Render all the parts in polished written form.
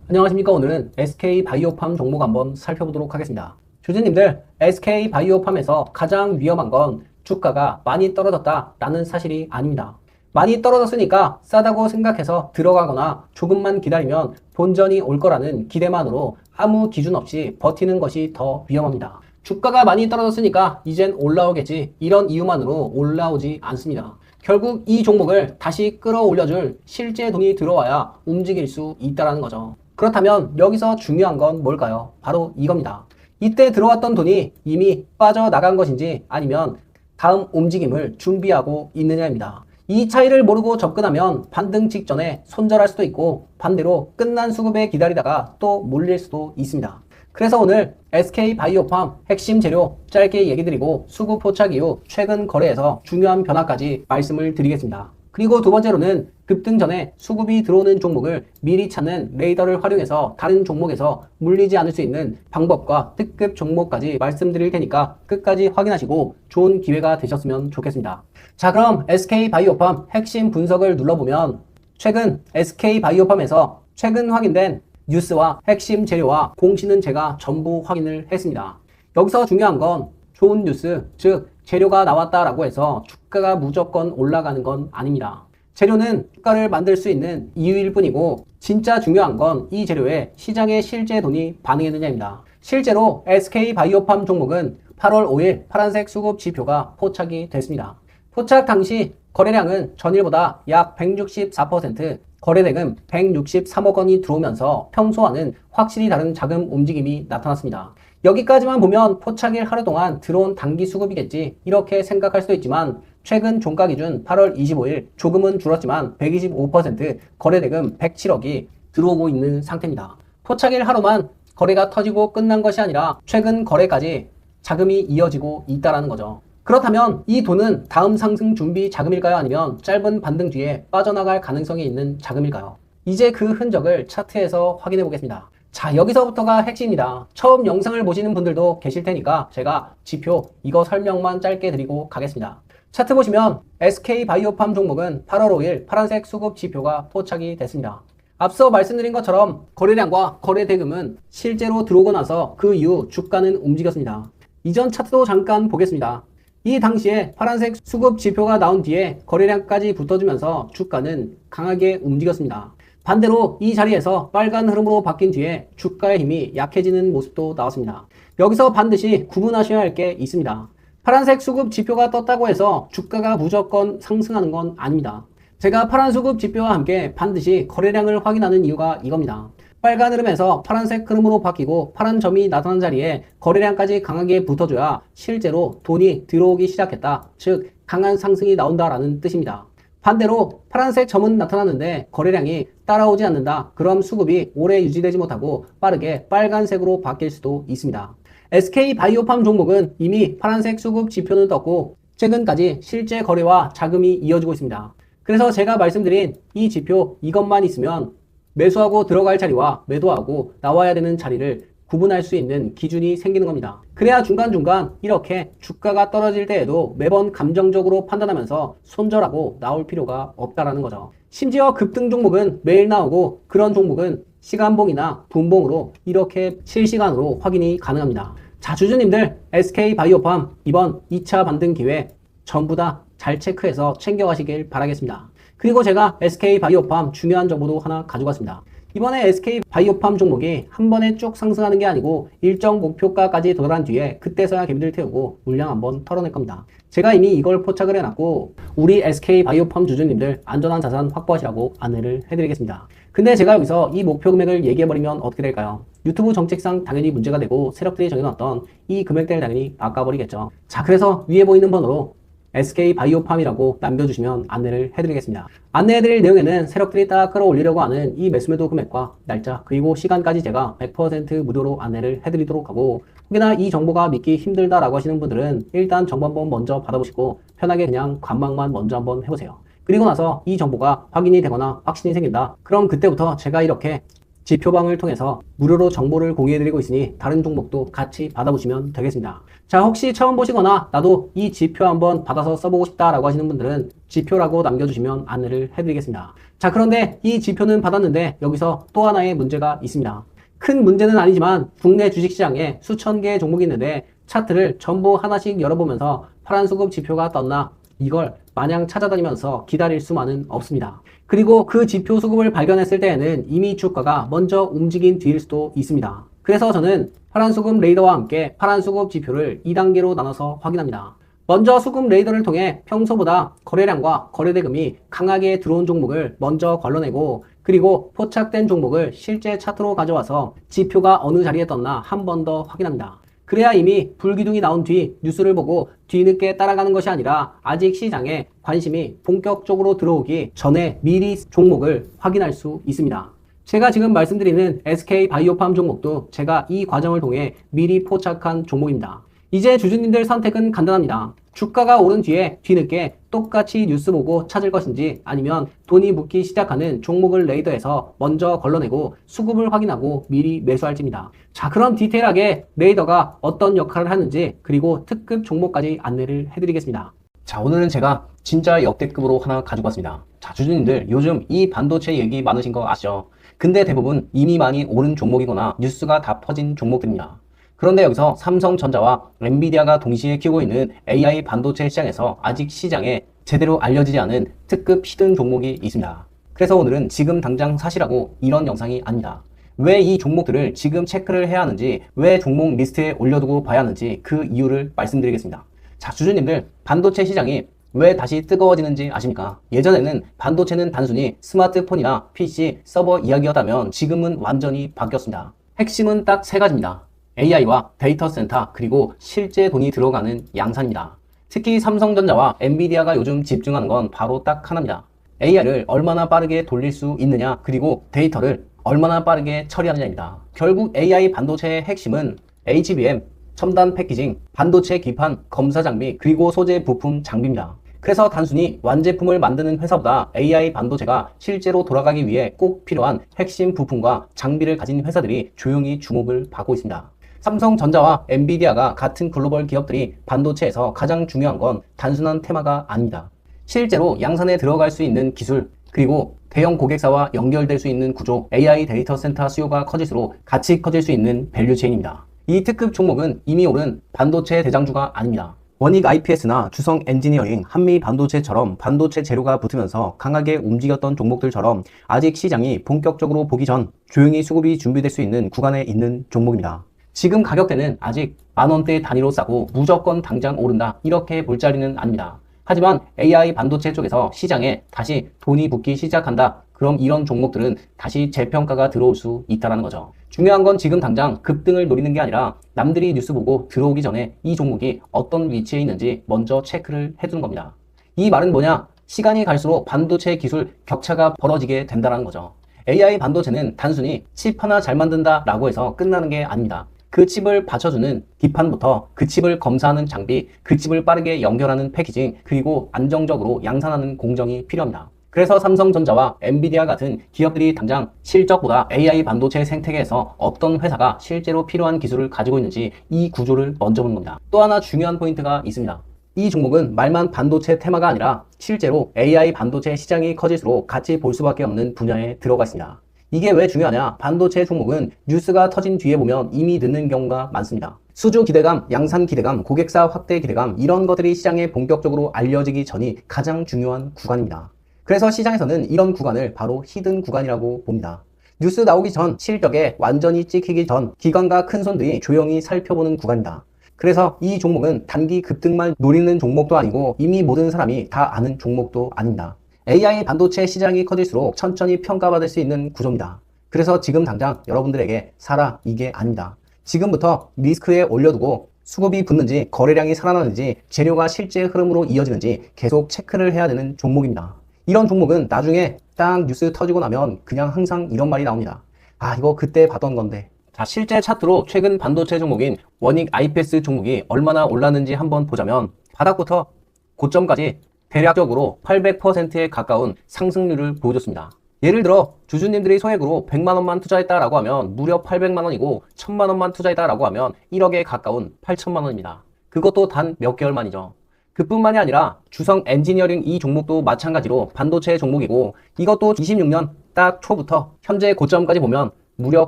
안녕하십니까. 오늘은 SK바이오팜 종목 한번 살펴보도록 하겠습니다. 주주님들, SK바이오팜에서 가장 위험한 건 주가가 많이 떨어졌다라는 사실이 아닙니다. 많이 떨어졌으니까 싸다고 생각해서 들어가거나 조금만 기다리면 본전이 올 거라는 기대만으로 아무 기준 없이 버티는 것이 더 위험합니다. 주가가 많이 떨어졌으니까 이젠 올라오겠지, 이런 이유만으로 올라오지 않습니다. 결국 이 종목을 다시 끌어올려줄 실제 돈이 들어와야 움직일 수 있다는 거죠. 그렇다면 여기서 중요한 건 뭘까요? 바로 이겁니다. 이때 들어왔던 돈이 이미 빠져나간 것인지 아니면 다음 움직임을 준비하고 있느냐입니다. 이 차이를 모르고 접근하면 반등 직전에 손절할 수도 있고, 반대로 끝난 수급에 기다리다가 또 몰릴 수도 있습니다. 그래서 오늘 SK바이오팜 핵심 재료 짧게 얘기 드리고, 수급 포착 이후 최근 거래에서 중요한 변화까지 말씀을 드리겠습니다. 그리고 두 번째로는 급등 전에 수급이 들어오는 종목을 미리 찾는 레이더를 활용해서 다른 종목에서 물리지 않을 수 있는 방법과 특급 종목까지 말씀드릴 테니까 끝까지 확인하시고 좋은 기회가 되셨으면 좋겠습니다. 자, 그럼 SK바이오팜 핵심 분석을 눌러보면 최근 SK바이오팜에서 최근 확인된 뉴스와 핵심 재료와 공시는 제가 전부 확인을 했습니다. 여기서 중요한 건 좋은 뉴스, 즉 재료가 나왔다라고 해서 주가가 무조건 올라가는 건 아닙니다. 재료는 주가를 만들 수 있는 이유일 뿐이고, 진짜 중요한 건 이 재료에 시장의 실제 돈이 반응했느냐입니다. 실제로 SK바이오팜 종목은 8월 5일 파란색 수급 지표가 포착이 됐습니다. 포착 당시 거래량은 전일보다 약 164%, 거래대금 163억 원이 들어오면서 평소와는 확실히 다른 자금 움직임이 나타났습니다. 여기까지만 보면 포착일 하루 동안 들어온 단기 수급이겠지, 이렇게 생각할 수도 있지만 최근 종가 기준 8월 25일 조금은 줄었지만 125%, 거래대금 107억이 들어오고 있는 상태입니다. 포착일 하루만 거래가 터지고 끝난 것이 아니라 최근 거래까지 자금이 이어지고 있다는 거죠. 그렇다면 이 돈은 다음 상승 준비 자금일까요? 아니면 짧은 반등 뒤에 빠져나갈 가능성이 있는 자금일까요? 이제 그 흔적을 차트에서 확인해 보겠습니다. 자, 여기서부터가 핵심입니다. 처음 영상을 보시는 분들도 계실 테니까 제가 지표 이거 설명만 짧게 드리고 가겠습니다. 차트 보시면 SK바이오팜 종목은 8월 5일 파란색 수급 지표가 포착이 됐습니다. 앞서 말씀드린 것처럼 거래량과 거래대금은 실제로 들어오고 나서 그 이후 주가는 움직였습니다. 이전 차트도 잠깐 보겠습니다. 이 당시에 파란색 수급 지표가 나온 뒤에 거래량까지 붙어주면서 주가는 강하게 움직였습니다. 반대로 이 자리에서 빨간 흐름으로 바뀐 뒤에 주가의 힘이 약해지는 모습도 나왔습니다. 여기서 반드시 구분하셔야 할 게 있습니다. 파란색 수급 지표가 떴다고 해서 주가가 무조건 상승하는 건 아닙니다. 제가 파란 수급 지표와 함께 반드시 거래량을 확인하는 이유가 이겁니다. 빨간 흐름에서 파란색 흐름으로 바뀌고 파란 점이 나타난 자리에 거래량까지 강하게 붙어줘야 실제로 돈이 들어오기 시작했다, 즉 강한 상승이 나온다라는 뜻입니다. 반대로 파란색 점은 나타났는데 거래량이 따라오지 않는다, 그럼 수급이 오래 유지되지 못하고 빠르게 빨간색으로 바뀔 수도 있습니다. SK바이오팜 종목은 이미 파란색 수급 지표는 떴고 최근까지 실제 거래와 자금이 이어지고 있습니다. 그래서 제가 말씀드린 이 지표 이것만 있으면 매수하고 들어갈 자리와 매도하고 나와야 되는 자리를 구분할 수 있는 기준이 생기는 겁니다. 그래야 중간중간 이렇게 주가가 떨어질 때에도 매번 감정적으로 판단하면서 손절하고 나올 필요가 없다라는 거죠. 심지어 급등 종목은 매일 나오고 그런 종목은 시간봉이나 분봉으로 이렇게 실시간으로 확인이 가능합니다. 자, 주주님들, SK바이오팜 이번 2차 반등 기회 전부 다 잘 체크해서 챙겨가시길 바라겠습니다. 그리고 제가 SK바이오팜 중요한 정보도 하나 가져갔습니다. 이번에 SK바이오팜 종목이 한 번에 쭉 상승하는 게 아니고 일정 목표가까지 도달한 뒤에 그때서야 개미들 태우고 물량 한번 털어낼 겁니다. 제가 이미 이걸 포착을 해놨고 우리 SK바이오팜 주주님들 안전한 자산 확보하시라고 안내를 해드리겠습니다. 근데 제가 여기서 이 목표 금액을 얘기해버리면 어떻게 될까요? 유튜브 정책상 당연히 문제가 되고 세력들이 정해놨던 이 금액대를 당연히 아까버리겠죠. 자, 그래서 위에 보이는 번호로 SK바이오팜이라고 남겨주시면 안내를 해드리겠습니다. 안내해드릴 내용에는 세력들이 딱 끌어올리려고 하는 이 매수매도 금액과 날짜 그리고 시간까지 제가 100% 무료로 안내를 해드리도록 하고, 혹여나 이 정보가 믿기 힘들다라고 하시는 분들은 일단 정보 한번 먼저 받아보시고 편하게 그냥 관망만 먼저 한번 해보세요. 그리고 나서 이 정보가 확인이 되거나 확신이 생긴다, 그럼 그때부터 제가 이렇게 지표방을 통해서 무료로 정보를 공유해드리고 있으니 다른 종목도 같이 받아보시면 되겠습니다. 자, 혹시 처음 보시거나 나도 이 지표 한번 받아서 써보고 싶다라고 하시는 분들은 지표라고 남겨주시면 안내를 해드리겠습니다. 자, 그런데 이 지표는 받았는데 여기서 또 하나의 문제가 있습니다. 큰 문제는 아니지만 국내 주식시장에 수천 개의 종목이 있는데 차트를 전부 하나씩 열어보면서 파란 수급 지표가 떴나 이걸 마냥 찾아다니면서 기다릴 수만은 없습니다. 그리고 그 지표 수급을 발견했을 때에는 이미 주가가 먼저 움직인 뒤일 수도 있습니다. 그래서 저는 파란 수급 레이더와 함께 파란 수급 지표를 2단계로 나눠서 확인합니다. 먼저 수급 레이더를 통해 평소보다 거래량과 거래대금이 강하게 들어온 종목을 먼저 걸러내고 그리고 포착된 종목을 실제 차트로 가져와서 지표가 어느 자리에 떴나 한 번 더 확인합니다. 그래야 이미 불기둥이 나온 뒤 뉴스를 보고 뒤늦게 따라가는 것이 아니라 아직 시장에 관심이 본격적으로 들어오기 전에 미리 종목을 확인할 수 있습니다. 제가 지금 말씀드리는 SK바이오팜 종목도 제가 이 과정을 통해 미리 포착한 종목입니다. 이제 주주님들 선택은 간단합니다. 주가가 오른 뒤에 뒤늦게 똑같이 뉴스 보고 찾을 것인지 아니면 돈이 묻기 시작하는 종목을 레이더에서 먼저 걸러내고 수급을 확인하고 미리 매수할지입니다. 자, 그럼 디테일하게 레이더가 어떤 역할을 하는지 그리고 특급 종목까지 안내를 해드리겠습니다. 자, 오늘은 제가 진짜 역대급으로 하나 가지고 왔습니다. 자, 주주님들 요즘 이 반도체 얘기 많으신 거 아시죠? 근데 대부분 이미 많이 오른 종목이거나 뉴스가 다 퍼진 종목들입니다. 그런데 여기서 삼성전자와 엔비디아가 동시에 키우고 있는 AI 반도체 시장에서 아직 시장에 제대로 알려지지 않은 특급 히든 종목이 있습니다. 그래서 오늘은 지금 당장 사시라고 이런 영상이 아닙니다. 왜 이 종목들을 지금 체크를 해야 하는지, 왜 종목 리스트에 올려두고 봐야 하는지 그 이유를 말씀드리겠습니다. 자, 주주님들, 반도체 시장이 왜 다시 뜨거워지는지 아십니까? 예전에는 반도체는 단순히 스마트폰이나 PC, 서버 이야기였다면 지금은 완전히 바뀌었습니다. 핵심은 딱 세 가지입니다. AI와 데이터 센터 그리고 실제 돈이 들어가는 양산입니다. 특히 삼성전자와 엔비디아가 요즘 집중하는 건 바로 딱 하나입니다. AI를 얼마나 빠르게 돌릴 수 있느냐 그리고 데이터를 얼마나 빠르게 처리하느냐입니다. 결국 AI 반도체의 핵심은 HBM, 첨단 패키징, 반도체 기판, 검사 장비 그리고 소재 부품 장비입니다. 그래서 단순히 완제품을 만드는 회사보다 AI 반도체가 실제로 돌아가기 위해 꼭 필요한 핵심 부품과 장비를 가진 회사들이 조용히 주목을 받고 있습니다. 삼성전자와 엔비디아가 같은 글로벌 기업들이 반도체에서 가장 중요한 건 단순한 테마가 아닙니다. 실제로 양산에 들어갈 수 있는 기술, 그리고 대형 고객사와 연결될 수 있는 구조, AI 데이터 센터 수요가 커질수록 같이 커질 수 있는 밸류체인입니다. 이 특급 종목은 이미 오른 반도체 대장주가 아닙니다. 원익 IPS나 주성 엔지니어링, 한미 반도체처럼 반도체 재료가 붙으면서 강하게 움직였던 종목들처럼 아직 시장이 본격적으로 보기 전 조용히 수급이 준비될 수 있는 구간에 있는 종목입니다. 지금 가격대는 아직 만원대 단위로 싸고 무조건 당장 오른다 이렇게 볼 자리는 아닙니다. 하지만 AI 반도체 쪽에서 시장에 다시 돈이 붙기 시작한다. 그럼 이런 종목들은 다시 재평가가 들어올 수 있다는 거죠. 중요한 건 지금 당장 급등을 노리는 게 아니라 남들이 뉴스 보고 들어오기 전에 이 종목이 어떤 위치에 있는지 먼저 체크를 해두는 겁니다. 이 말은 뭐냐? 시간이 갈수록 반도체 기술 격차가 벌어지게 된다는 거죠. AI 반도체는 단순히 칩 하나 잘 만든다라고 해서 끝나는 게 아닙니다. 그 칩을 받쳐주는 기판부터 그 칩을 검사하는 장비, 그 칩을 빠르게 연결하는 패키징, 그리고 안정적으로 양산하는 공정이 필요합니다. 그래서 삼성전자와 엔비디아 같은 기업들이 당장 실적보다 AI 반도체 생태계에서 어떤 회사가 실제로 필요한 기술을 가지고 있는지 이 구조를 먼저 보는 겁니다. 또 하나 중요한 포인트가 있습니다. 이 종목은 말만 반도체 테마가 아니라 실제로 AI 반도체 시장이 커질수록 같이 볼 수밖에 없는 분야에 들어가 있습니다. 이게 왜 중요하냐? 반도체 종목은 뉴스가 터진 뒤에 보면 이미 늦는 경우가 많습니다. 수주 기대감, 양산 기대감, 고객사 확대 기대감 이런 것들이 시장에 본격적으로 알려지기 전이 가장 중요한 구간입니다. 그래서 시장에서는 이런 구간을 바로 히든 구간이라고 봅니다. 뉴스 나오기 전, 실적에 완전히 찍히기 전 기관과 큰손들이 조용히 살펴보는 구간이다. 그래서 이 종목은 단기 급등만 노리는 종목도 아니고 이미 모든 사람이 다 아는 종목도 아닙니다. AI 반도체 시장이 커질수록 천천히 평가받을 수 있는 구조입니다. 그래서 지금 당장 여러분들에게 사라 이게 아니다. 지금부터 리스크에 올려두고 수급이 붙는지 거래량이 살아나는지 재료가 실제 흐름으로 이어지는지 계속 체크를 해야 되는 종목입니다. 이런 종목은 나중에 딱 뉴스 터지고 나면 그냥 항상 이런 말이 나옵니다. 아 이거 그때 봤던 건데. 자, 실제 차트로 최근 반도체 종목인 원익 IPS 종목이 얼마나 올랐는지 한번 보자면 바닥부터 고점까지 대략적으로 800%에 가까운 상승률을 보여줬습니다. 예를 들어 주주님들이 소액으로 100만원만 투자했다라고 하면 무려 800만원이고 1000만원만 투자했다라고 하면 1억에 가까운 8천만원입니다. 그것도 단 몇 개월 만이죠. 그뿐만이 아니라 주성 엔지니어링 이 종목도 마찬가지로 반도체 종목이고 이것도 26년 딱 초부터 현재 고점까지 보면 무려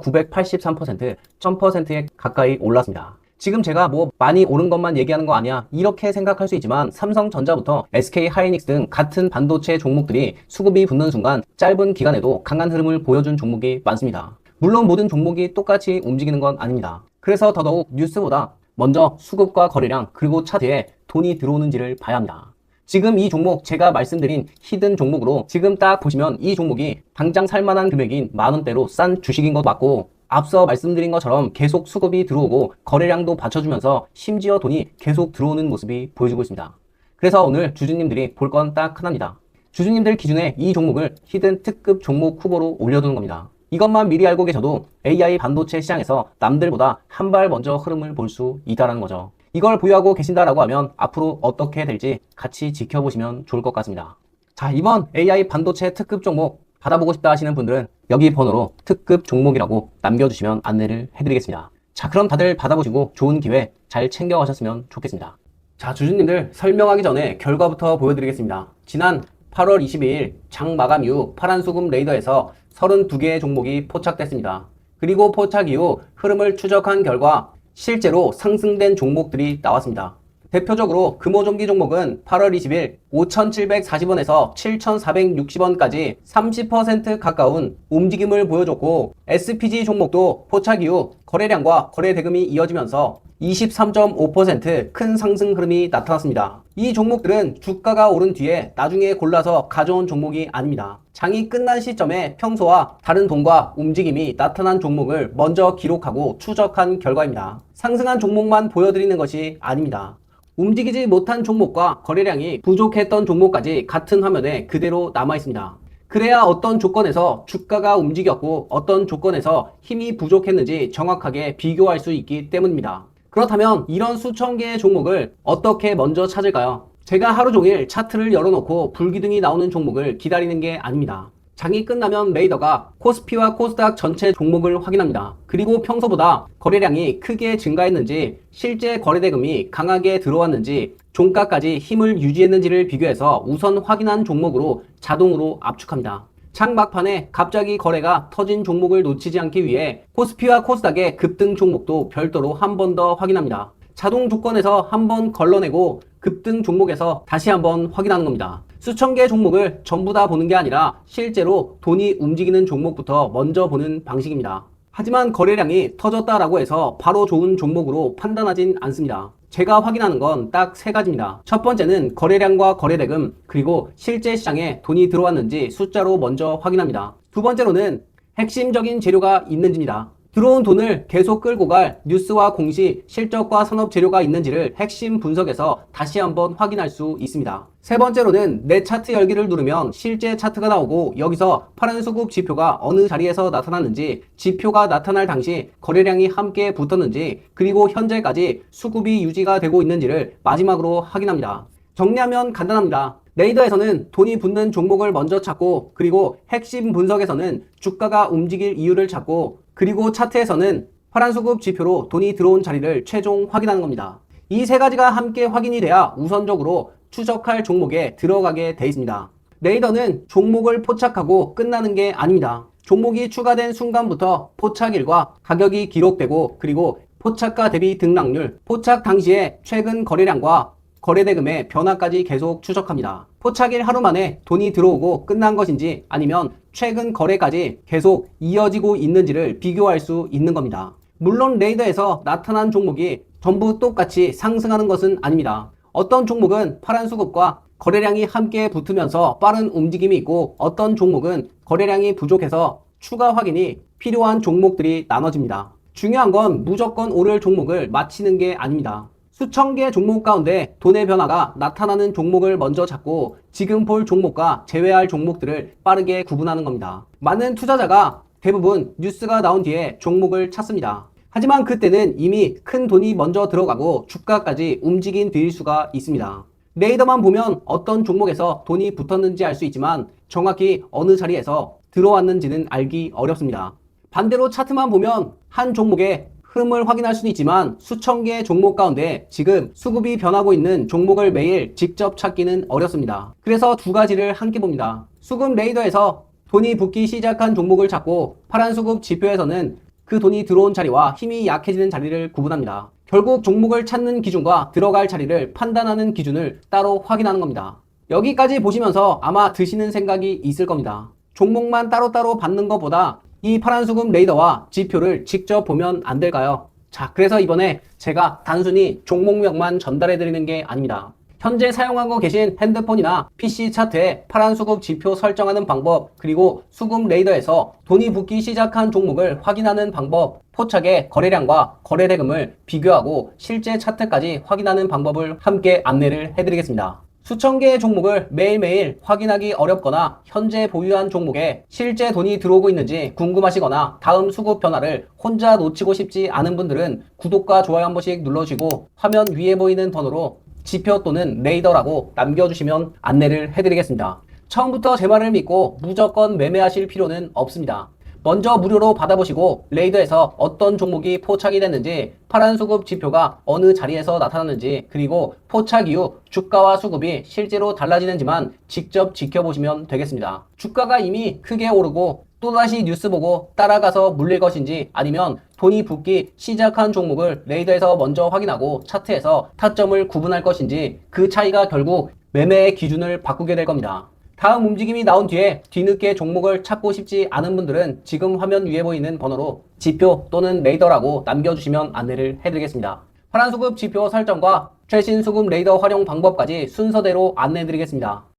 983%, 1000%에 가까이 올랐습니다. 지금 제가 뭐 많이 오른 것만 얘기하는 거 아니야 이렇게 생각할 수 있지만 삼성전자부터 SK 하이닉스 등 같은 반도체 종목들이 수급이 붙는 순간 짧은 기간에도 강한 흐름을 보여준 종목이 많습니다. 물론 모든 종목이 똑같이 움직이는 건 아닙니다. 그래서 더더욱 뉴스보다 먼저 수급과 거래량 그리고 차트에 돈이 들어오는지를 봐야 합니다. 지금 이 종목 제가 말씀드린 히든 종목으로 지금 딱 보시면 이 종목이 당장 살만한 금액인 만원대로 싼 주식인 것 맞고 앞서 말씀드린 것처럼 계속 수급이 들어오고 거래량도 받쳐주면서 심지어 돈이 계속 들어오는 모습이 보여지고 있습니다. 그래서 오늘 주주님들이 볼 건 딱 하나입니다. 주주님들 기준에 이 종목을 히든 특급 종목 후보로 올려두는 겁니다. 이것만 미리 알고 계셔도 AI 반도체 시장에서 남들보다 한 발 먼저 흐름을 볼 수 있다는 거죠. 이걸 보유하고 계신다라고 하면 앞으로 어떻게 될지 같이 지켜보시면 좋을 것 같습니다. 자, 이번 AI 반도체 특급 종목 받아보고 싶다 하시는 분들은 여기 번호로 특급 종목이라고 남겨주시면 안내를 해드리겠습니다. 자, 그럼 다들 받아보시고 좋은 기회 잘 챙겨가셨으면 좋겠습니다. 자, 주주님들 설명하기 전에 결과부터 보여드리겠습니다. 지난 8월 22일 장 마감 이후 파란수급 레이더에서 32개의 종목이 포착됐습니다. 그리고 포착 이후 흐름을 추적한 결과 실제로 상승된 종목들이 나왔습니다. 대표적으로 금호종기 종목은 8월 20일 5,740원에서 7,460원까지 30% 가까운 움직임을 보여줬고 SPG 종목도 포착 이후 거래량과 거래 대금이 이어지면서 23.5% 큰 상승 흐름이 나타났습니다. 이 종목들은 주가가 오른 뒤에 나중에 골라서 가져온 종목이 아닙니다. 장이 끝난 시점에 평소와 다른 돈과 움직임이 나타난 종목을 먼저 기록하고 추적한 결과입니다. 상승한 종목만 보여드리는 것이 아닙니다. 움직이지 못한 종목과 거래량이 부족했던 종목까지 같은 화면에 그대로 남아 있습니다. 그래야 어떤 조건에서 주가가 움직였고 어떤 조건에서 힘이 부족했는지 정확하게 비교할 수 있기 때문입니다. 그렇다면 이런 수천 개의 종목을 어떻게 먼저 찾을까요? 제가 하루 종일 차트를 열어놓고 불기둥이 나오는 종목을 기다리는 게 아닙니다. 장이 끝나면 레이더가 코스피와 코스닥 전체 종목을 확인합니다. 그리고 평소보다 거래량이 크게 증가했는지, 실제 거래대금이 강하게 들어왔는지, 종가까지 힘을 유지했는지를 비교해서 우선 확인한 종목으로 자동으로 압축합니다. 장 막판에 갑자기 거래가 터진 종목을 놓치지 않기 위해 코스피와 코스닥의 급등 종목도 별도로 한 번 더 확인합니다. 자동 조건에서 한 번 걸러내고 급등 종목에서 다시 한번 확인하는 겁니다. 수천 개의 종목을 전부 다 보는 게 아니라 실제로 돈이 움직이는 종목부터 먼저 보는 방식입니다. 하지만 거래량이 터졌다라고 해서 바로 좋은 종목으로 판단하진 않습니다. 제가 확인하는 건 딱 세 가지입니다. 첫 번째는 거래량과 거래대금, 그리고 실제 시장에 돈이 들어왔는지 숫자로 먼저 확인합니다. 두 번째로는 핵심적인 재료가 있는지입니다. 들어온 돈을 계속 끌고 갈 뉴스와 공시, 실적과 산업 재료가 있는지를 핵심 분석에서 다시 한번 확인할 수 있습니다. 세 번째로는 내 차트 열기를 누르면 실제 차트가 나오고 여기서 파란 수급 지표가 어느 자리에서 나타났는지, 지표가 나타날 당시 거래량이 함께 붙었는지, 그리고 현재까지 수급이 유지가 되고 있는지를 마지막으로 확인합니다. 정리하면 간단합니다. 레이더에서는 돈이 붙는 종목을 먼저 찾고, 그리고 핵심 분석에서는 주가가 움직일 이유를 찾고, 그리고 차트에서는 파란 수급 지표로 돈이 들어온 자리를 최종 확인하는 겁니다. 이 세 가지가 함께 확인이 돼야 우선적으로 추적할 종목에 들어가게 돼 있습니다. 레이더는 종목을 포착하고 끝나는 게 아닙니다. 종목이 추가된 순간부터 포착일과 가격이 기록되고, 그리고 포착가 대비 등락률, 포착 당시의 최근 거래량과 거래대금의 변화까지 계속 추적합니다. 포착일 하루 만에 돈이 들어오고 끝난 것인지 아니면 최근 거래까지 계속 이어지고 있는지를 비교할 수 있는 겁니다. 물론 레이더에서 나타난 종목이 전부 똑같이 상승하는 것은 아닙니다. 어떤 종목은 파란 수급과 거래량이 함께 붙으면서 빠른 움직임이 있고, 어떤 종목은 거래량이 부족해서 추가 확인이 필요한 종목들이 나눠집니다. 중요한 건 무조건 오를 종목을 맞히는 게 아닙니다. 수천 개 종목 가운데 돈의 변화가 나타나는 종목을 먼저 찾고 지금 볼 종목과 제외할 종목들을 빠르게 구분하는 겁니다. 많은 투자자가 대부분 뉴스가 나온 뒤에 종목을 찾습니다. 하지만 그때는 이미 큰 돈이 먼저 들어가고 주가까지 움직인 뒤일 수가 있습니다. 레이더만 보면 어떤 종목에서 돈이 붙었는지 알 수 있지만 정확히 어느 자리에서 들어왔는지는 알기 어렵습니다. 반대로 차트만 보면 한 종목의 흐름을 확인할 수도 있지만 수천 개의 종목 가운데 지금 수급이 변하고 있는 종목을 매일 직접 찾기는 어렵습니다. 그래서 두 가지를 함께 봅니다. 수급 레이더에서 돈이 붙기 시작한 종목을 찾고 파란 수급 지표에서는 그 돈이 들어온 자리와 힘이 약해지는 자리를 구분합니다. 결국 종목을 찾는 기준과 들어갈 자리를 판단하는 기준을 따로 확인하는 겁니다. 여기까지 보시면서 아마 드시는 생각이 있을 겁니다. 종목만 따로따로 받는 것보다 이 파란 수급 레이더와 지표를 직접 보면 안 될까요? 자, 그래서 이번에 제가 단순히 종목명만 전달해 드리는 게 아닙니다. 현재 사용하고 계신 핸드폰이나 PC 차트에 파란 수급 지표 설정하는 방법, 그리고 수급 레이더에서 돈이 붙기 시작한 종목을 확인하는 방법, 포착의 거래량과 거래 대금을 비교하고 실제 차트까지 확인하는 방법을 함께 안내를 해드리겠습니다. 수천 개의 종목을 매일매일 확인하기 어렵거나 현재 보유한 종목에 실제 돈이 들어오고 있는지 궁금하시거나 다음 수급 변화를 혼자 놓치고 싶지 않은 분들은 구독과 좋아요 한 번씩 눌러주시고 화면 위에 보이는 번호로 지표 또는 레이더라고 남겨주시면 안내를 해드리겠습니다. 처음부터 제 말을 믿고 무조건 매매하실 필요는 없습니다. 먼저 무료로 받아보시고 레이더에서 어떤 종목이 포착이 됐는지, 파란 수급 지표가 어느 자리에서 나타났는지, 그리고 포착 이후 주가와 수급이 실제로 달라지는지만 직접 지켜보시면 되겠습니다. 주가가 이미 크게 오르고 또다시 뉴스 보고 따라가서 물릴 것인지, 아니면 돈이 붙기 시작한 종목을 레이더에서 먼저 확인하고 차트에서 타점을 구분할 것인지, 그 차이가 결국 매매의 기준을 바꾸게 될 겁니다. 다음 움직임이 나온 뒤에 뒤늦게 종목을 찾고 싶지 않은 분들은 지금 화면 위에 보이는 번호로 지표 또는 레이더라고 남겨주시면 안내를 해드리겠습니다. 파란 수급 지표 설정과 최신 수급 레이더 활용 방법까지 순서대로 안내해드리겠습니다.